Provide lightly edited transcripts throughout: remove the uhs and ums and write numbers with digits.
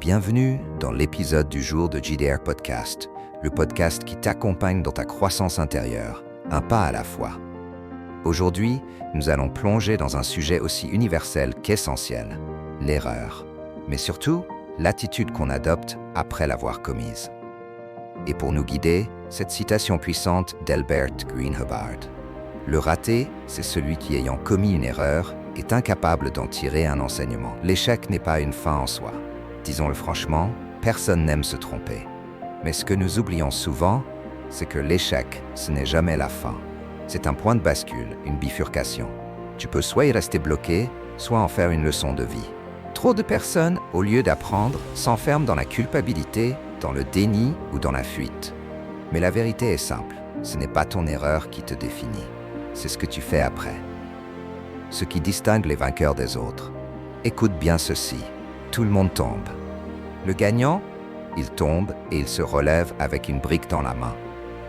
Bienvenue dans l'épisode du jour de JDR Podcast, le podcast qui t'accompagne dans ta croissance intérieure, un pas à la fois. Aujourd'hui, nous allons plonger dans un sujet aussi universel qu'essentiel, l'erreur, mais surtout l'attitude qu'on adopte après l'avoir commise. Et pour nous guider, cette citation puissante d'Elbert Greenhubbard. Le raté, c'est celui qui, ayant commis une erreur, est incapable d'en tirer un enseignement. L'échec n'est pas une fin en soi. Disons-le franchement, personne n'aime se tromper. Mais ce que nous oublions souvent, c'est que l'échec, ce n'est jamais la fin. C'est un point de bascule, une bifurcation. Tu peux soit y rester bloqué, soit en faire une leçon de vie. Trop de personnes, au lieu d'apprendre, s'enferment dans la culpabilité, dans le déni ou dans la fuite. Mais la vérité est simple, ce n'est pas ton erreur qui te définit, c'est ce que tu fais après. Ce qui distingue les vainqueurs des autres. Écoute bien ceci, tout le monde tombe. Le gagnant, il tombe et il se relève avec une brique dans la main.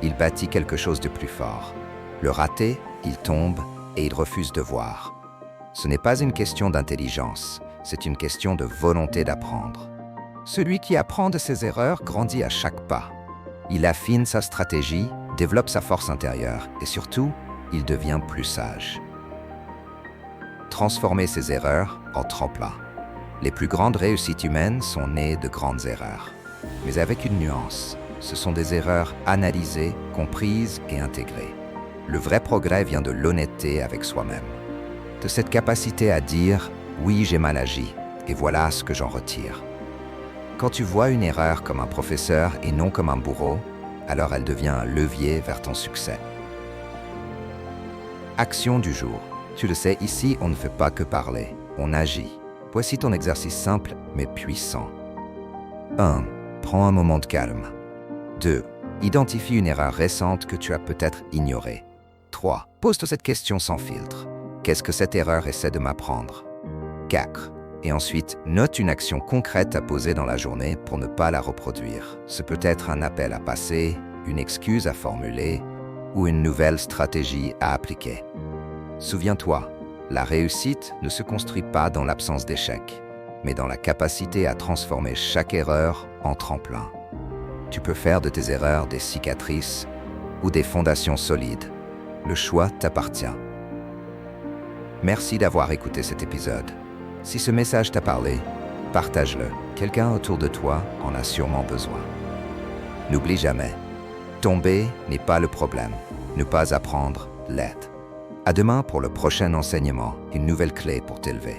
Il bâtit quelque chose de plus fort. Le raté, il tombe et il refuse de voir. Ce n'est pas une question d'intelligence, c'est une question de volonté d'apprendre. Celui qui apprend de ses erreurs grandit à chaque pas. Il affine sa stratégie, développe sa force intérieure et surtout, il devient plus sage. Transformer ses erreurs en tremplin. Les plus grandes réussites humaines sont nées de grandes erreurs. Mais avec une nuance, ce sont des erreurs analysées, comprises et intégrées. Le vrai progrès vient de l'honnêteté avec soi-même. De cette capacité à dire « oui, j'ai mal agi, et voilà ce que j'en retire ». Quand tu vois une erreur comme un professeur et non comme un bourreau, alors elle devient un levier vers ton succès. Action du jour. Tu le sais, ici, on ne fait pas que parler, on agit. Voici ton exercice simple mais puissant. 1. Prends un moment de calme. 2. Identifie une erreur récente que tu as peut-être ignorée. 3. Pose-toi cette question sans filtre. Qu'est-ce que cette erreur essaie de m'apprendre? 4. Et ensuite, note une action concrète à poser dans la journée pour ne pas la reproduire. Ce peut être un appel à passer, une excuse à formuler ou une nouvelle stratégie à appliquer. Souviens-toi, la réussite ne se construit pas dans l'absence d'échec, mais dans la capacité à transformer chaque erreur en tremplin. Tu peux faire de tes erreurs des cicatrices ou des fondations solides. Le choix t'appartient. Merci d'avoir écouté cet épisode. Si ce message t'a parlé, partage-le. Quelqu'un autour de toi en a sûrement besoin. N'oublie jamais, tomber n'est pas le problème. Ne pas apprendre l'aide. À demain pour le prochain enseignement, une nouvelle clé pour t'élever.